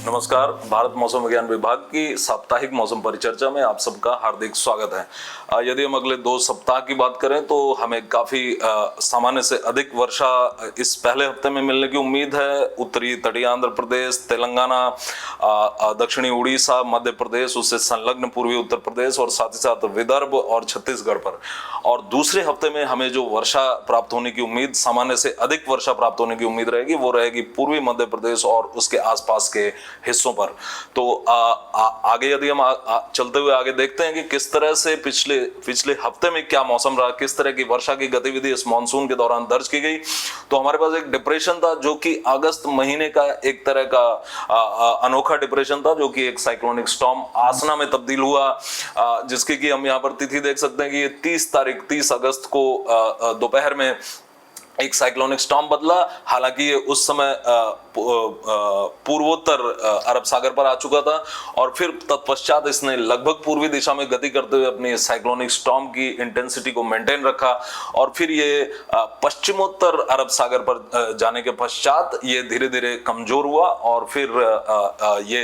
नमस्कार। भारत मौसम विज्ञान विभाग की साप्ताहिक मौसम परिचर्चा में आप सबका हार्दिक स्वागत है। यदि हम अगले 2 सप्ताह की बात करें तो हमें काफी सामान्य से अधिक वर्षा इस पहले हफ्ते में मिलने की उम्मीद है। उत्तरी तटीय आंध्र प्रदेश, तेलंगाना, दक्षिणी उड़ीसा, मध्य प्रदेश, उससे संलग्न पूर्वी उत्तर प्रदेश और साथ ही साथ विदर्भ और छत्तीसगढ़ पर। और दूसरे हफ्ते में हमें जो वर्षा प्राप्त होने की उम्मीद, सामान्य से अधिक वर्षा प्राप्त होने की उम्मीद रहेगी, वो रहेगी पूर्वी मध्य प्रदेश और उसके आसपास के हिस्सों पर। तो आगे यदि हम चलते हुए आगे देखते हैं कि किस तरह से पिछले हफ्ते में क्या मौसम रहा, किस तरह की वर्षा की गतिविधि इस मानसून के दौरान दर्ज की गई। तो हमारे पास एक डिप्रेशन था जो कि अगस्त महीने का एक तरह का अनोखा डिप्रेशन था, जो कि एक साइक्लोनिक स्टॉर्म आसना में तब्दील हुआ, जिसकी कि हम यहाँ पर तिथि देख सकते हैं कि ये 30 अगस्त को दोपहर में एक साइक्लोनिक स्टॉर्म बदला। हालांकि ये उस समय पूर्वोत्तर अरब सागर पर आ चुका था और फिर तत्पश्चात इसने लगभग पूर्वी दिशा में गति करते हुए अपनी साइक्लोनिक स्टॉर्म की इंटेंसिटी को मेंटेन रखा और फिर ये पश्चिमोत्तर अरब सागर पर जाने के पश्चात ये धीरे धीरे कमजोर हुआ और फिर ये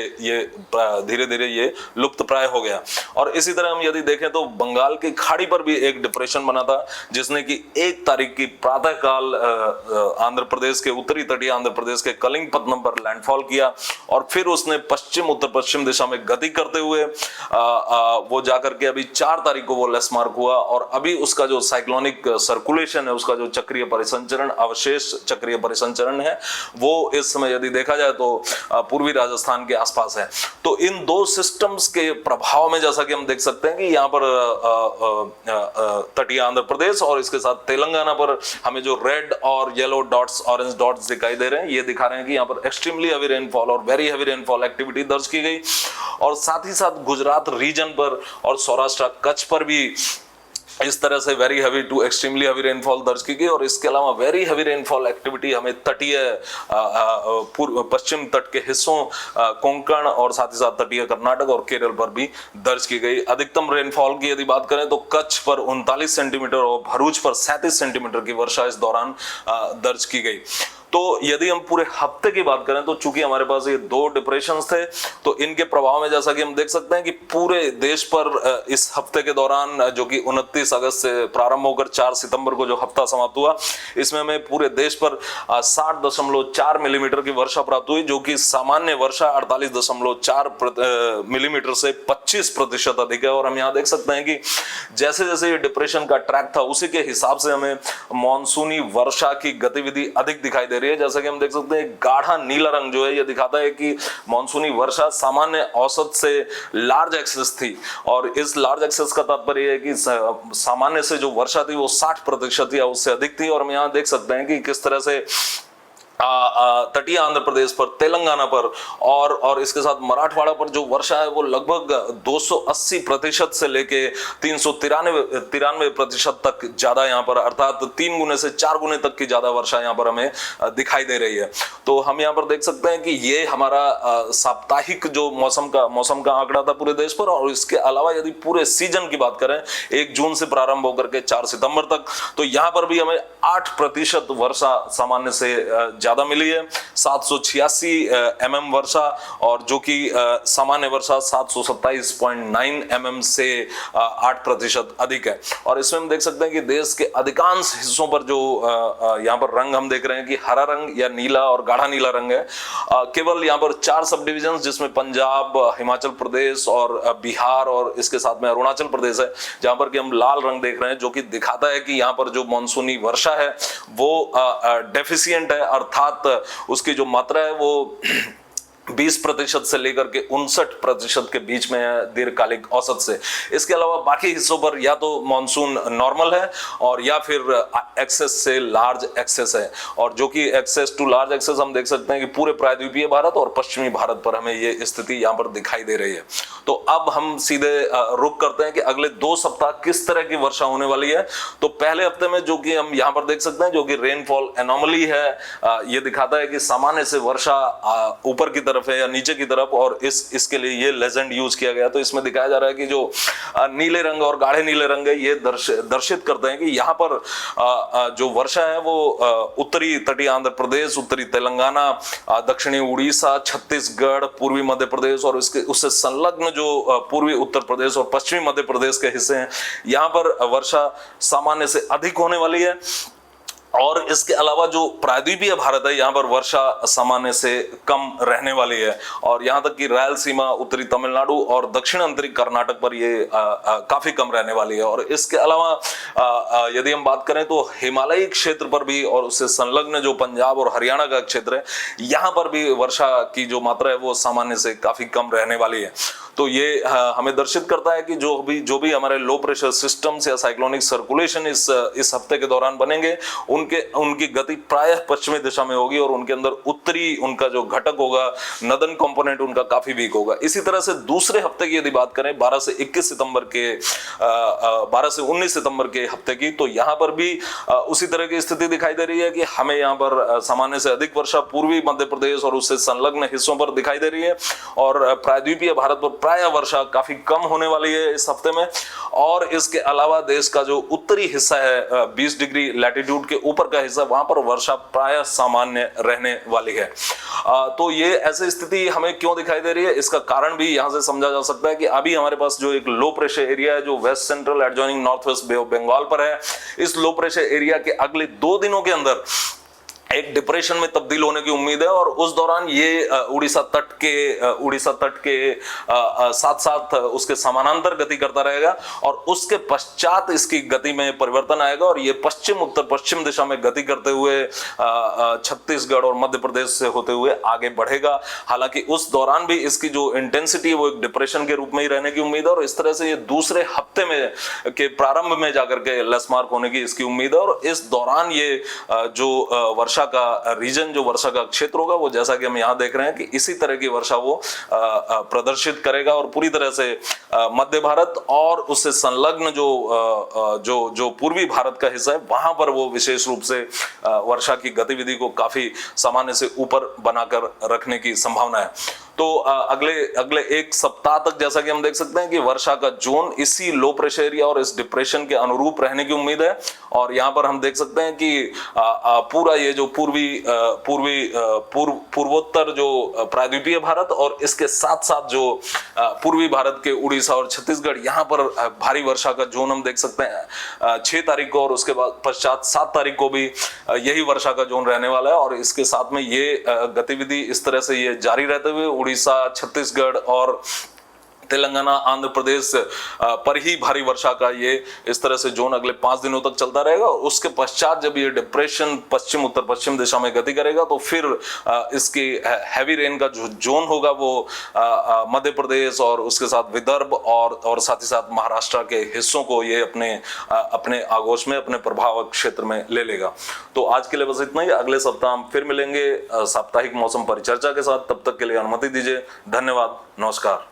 धीरे धीरे ये लुप्त प्राय हो गया। और इसी तरह हम यदि देखें तो बंगाल की खाड़ी पर भी एक डिप्रेशन बना था, जिसने कि 1 तारीख की प्रातःकाल आंध्र प्रदेश के उत्तरी तटीय आंध्र प्रदेश के कलिंगपत्तनम पर लैंडफॉल किया और फिर उसने पश्चिम उत्तर पश्चिम दिशा में गति करते हुए वो जाकर के अभी 4 तारीख को वो लेसमार्क हुआ। और अभी उसका जो साइक्लोनिक सर्कुलेशन है, उसका जो चक्रीय परिसंचरण, अवशेष चक्रीय परिसंचरण है, वो इस समय यदि देखा जाए तो पूर्वी राजस्थान के आसपास है। तो इन 2 सिस्टम्स के प्रभाव में जैसा कि हम देख सकते हैं कि यहाँ पर तटीय आंध्र प्रदेश और इसके साथ तेलंगाना पर हमें जो रेड और येलो डॉट्स, ऑरेंज डॉट्स दिखाई दे रहे हैं, ये दिखा रहे हैं कि यहाँ पर एक्सट्रीमली हेवी रेनफॉल और वेरी हेवी रेनफॉल एक्टिविटी दर्ज की गई। और साथ ही साथ गुजरात रीजन पर और सौराष्ट्र कच्छ पर भी इस तरह से very heavy to extremely heavy rainfall दर्ज की गई। और इसके अलावा वेरी हैवी रेनफॉल एक्टिविटी हमें तटीय पश्चिम तट के हिस्सों, कोंकण और साथ ही साथ तटीय कर्नाटक और केरल पर भी दर्ज की गई। अधिकतम रेनफॉल की यदि बात करें तो कच्छ पर 39 सेंटीमीटर और भरूच पर 37 सेंटीमीटर की वर्षा इस दौरान दर्ज की गई। तो यदि हम पूरे हफ्ते की बात करें तो चूंकि हमारे पास ये 2 डिप्रेशंस थे, तो इनके प्रभाव में जैसा कि हम देख सकते हैं कि पूरे देश पर इस हफ्ते के दौरान, जो कि 29 अगस्त से प्रारंभ होकर 4 सितंबर को जो हफ्ता समाप्त हुआ, इसमें हमें पूरे देश पर 60.4 मिलीमीटर की वर्षा प्राप्त हुई, जो कि सामान्य वर्षा 48.4 मिलीमीटर से 25% अधिक है। और हम यहाँ देख सकते हैं कि जैसे जैसे ये डिप्रेशन का ट्रैक था, उसी के हिसाब से हमें मानसूनी वर्षा की गतिविधि अधिक दिखाई दे रही है। जैसा कि हम देख सकते हैं गाढ़ा नीला रंग जो है, ये दिखाता है कि मानसूनी वर्षा सामान्य औसत से लार्ज एक्सेस थी। और इस लार्ज एक्सेस का तात्पर्य है कि सामान्य से जो वर्षा थी वो 60% या उससे अधिक थी। और हम यहाँ देख सकते हैं कि किस तरह से तटीय आंध्र प्रदेश पर, तेलंगाना पर और इसके साथ मराठवाड़ा पर जो वर्षा है वो लगभग 280% से लेके 393% तक ज्यादा यहाँ पर, अर्थात 3 गुने से 4 गुने तक की ज्यादा वर्षा यहाँ पर हमें दिखाई दे रही है। तो हम यहाँ पर देख सकते हैं कि ये हमारा साप्ताहिक जो मौसम का आंकड़ा था पूरे देश पर। और इसके अलावा यदि पूरे सीजन की बात करें 1 जून से प्रारंभ होकर के 4 सितंबर तक, तो यहाँ पर भी हमें 8% वर्षा सामान्य से ज्यादा मिली है। 786 mm वर्षा, और जो कि सामान्य वर्षा 727.9 mm से 8% अधिक है। और इसमें हम देख सकते हैं कि देश के अधिकांश हिस्सों पर जो यहाँ पर रंग हम देख रहे हैं कि हरा रंग या नीला और गाढ़ा नीला रंग है। केवल यहाँ पर 4 सब डिविजन, जिसमें पंजाब, हिमाचल प्रदेश और बिहार और इसके साथ में अरुणाचल प्रदेश है, जहां पर कि हम लाल रंग देख रहे हैं, जो कि दिखाता है कि यहाँ पर जो मानसूनी वर्षा है वो डेफिशिएंट है, अर्थात उसकी जो मात्रा है वो 20% से लेकर के 59% के बीच में है दीर्घकालिक औसत से। इसके अलावा बाकी हिस्सों पर या तो मानसून नॉर्मल है और या फिर एक्सेस से लार्ज एक्सेस है। और जो कि एक्सेस टू लार्ज एक्सेस हम देख सकते हैं कि पूरे प्रायद्वीपीय भारत और पश्चिमी भारत पर हमें ये स्थिति यहाँ पर दिखाई दे रही है। तो अब हम सीधे रुक करते हैं कि अगले 2 सप्ताह किस तरह की वर्षा होने वाली है। तो पहले हफ्ते में जो कि हम यहाँ पर देख सकते हैं, जो कि रेनफॉल एनोमली है, ये दिखाता है कि सामान्य से वर्षा ऊपर की तरफ तरफ है या नीचे की तरफ, और इसके लिए ये लेजेंड यूज किया गया। तो इसमें दिखाया जा रहा है कि जो नीले रंग और गाढ़े नीले रंग है ये दर्शित करते हैं कि यहाँ पर जो वर्षा है वो उत्तरी तटीय आंध्र प्रदेश, उत्तरी तेलंगाना, दक्षिणी उड़ीसा, छत्तीसगढ़, पूर्वी मध्य प्रदेश और उससे संलग्न जो पूर्वी उत्तर प्रदेश और पश्चिमी मध्य प्रदेश के हिस्से हैं, यहाँ पर वर्षा सामान्य से अधिक होने वाली है। और इसके अलावा जो प्रायद्वीपीय भारत है यहाँ पर वर्षा सामान्य से कम रहने वाली है, और यहाँ तक कि रायलसीमा, उत्तरी तमिलनाडु और दक्षिण अंतरी कर्नाटक पर ये काफी कम रहने वाली है। और इसके अलावा यदि हम बात करें तो हिमालयी क्षेत्र पर भी और उससे संलग्न जो पंजाब और हरियाणा का क्षेत्र है यहाँ पर भी वर्षा की जो मात्रा है वो सामान्य से काफी कम रहने वाली है। तो ये हमें दर्शित करता है कि जो भी हमारे लो प्रेशर सिस्टम्स या साइक्लोनिक सर्कुलेशन इस हफ्ते के दौरान बनेंगे उनकी गति प्रायः पश्चिमी दिशा में होगी, और उनके अंदर उत्तरी उनका जो घटक होगा, नदन कंपोनेंट उनका काफी वीक होगा। इसी तरह से दूसरे हफ्ते की यदि बात करें 12 से 19 सितंबर के हफ्ते की, तो यहाँ पर भी उसी तरह की स्थिति दिखाई दे रही है कि हमें यहाँ पर सामान्य से अधिक वर्षा पूर्वी मध्य प्रदेश और उससे संलग्न हिस्सों पर दिखाई दे रही है, और प्रायद्वीपीय भारत पर प्राय वर्षा काफी कम होने वाली है इस हफ्ते में। और इसके अलावा देश का जो उत्तरी हिस्सा है 20 डिग्री लैटिट्यूड के ऊपर का हिस्सा, वहां पर वर्षा प्राय सामान्य रहने वाली है। तो ये ऐसी स्थिति हमें क्यों दिखाई दे रही है, इसका कारण भी यहां से समझा जा सकता है कि अभी हमारे पास जो एक लो प्रेशर एरिया है जो west central adjoining north west bay of Bengal पर है, इस लो प्रेशर एरिया के अगले 2 दिनों के अंदर एक डिप्रेशन में तब्दील होने की उम्मीद है, और उस दौरान ये उड़ीसा तट के साथ साथ उसके समानांतर गति करता रहेगा, और उसके पश्चात इसकी गति में परिवर्तन आएगा और ये पश्चिम उत्तर पश्चिम दिशा में गति करते हुए छत्तीसगढ़ और मध्य प्रदेश से होते हुए आगे बढ़ेगा। हालांकि उस दौरान भी इसकी जो इंटेंसिटी है वो एक डिप्रेशन के रूप में ही रहने की उम्मीद है, और इस तरह से ये दूसरे हफ्ते में के प्रारंभ में जाकर के लेस मार्क होने की इसकी उम्मीद है। और इस दौरान ये जो वर्षा का रीजन, जो वर्षा का क्षेत्र होगा, वो जैसा कि हम यहाँ देख रहे हैं कि इसी तरह की वर्षा वो प्रदर्शित करेगा, और पूरी तरह से मध्य भारत और उससे संलग्न जो पूर्वी भारत का हिस्सा है वहां पर वो विशेष रूप से वर्षा की गतिविधि को काफी सामान्य से ऊपर बनाकर रखने की संभावना है। तो अगले एक सप्ताह तक जैसा कि हम देख सकते हैं कि वर्षा का जोन इसी लो प्रेशर एरिया और इस डिप्रेशन के अनुरूप रहने की उम्मीद है। और यहाँ पर हम देख सकते हैं कि पूरा ये जो पूर्वोत्तर जो प्रायद्वीपीय भारत और इसके साथ साथ जो पूर्वी भारत के उड़ीसा और छत्तीसगढ़, यहाँ पर भारी वर्षा का जोन हम देख सकते हैं 6 तारीख को, और उसके बाद पश्चात 7 तारीख को भी यही वर्षा का जोन रहने वाला है। और इसके साथ में ये गतिविधि इस तरह से ये जारी रहते हुए उड़ीसा, छत्तीसगढ़ और तेलंगाना, आंध्र प्रदेश पर ही भारी वर्षा का ये इस तरह से जोन अगले 5 दिनों तक चलता रहेगा। और उसके पश्चात जब ये डिप्रेशन पश्चिम उत्तर पश्चिम दिशा में गति करेगा तो फिर इसकी हैवी रेन का जो जोन होगा वो मध्य प्रदेश और उसके साथ विदर्भ और साथ ही साथ महाराष्ट्र के हिस्सों को ये अपने आगोश में, अपने प्रभाव क्षेत्र में ले लेगा। तो आज के लिए बस इतना ही। अगले सप्ताह हम फिर मिलेंगे साप्ताहिक मौसम परिचर्चा के साथ। तब तक के लिए अनुमति दीजिए। धन्यवाद। नमस्कार।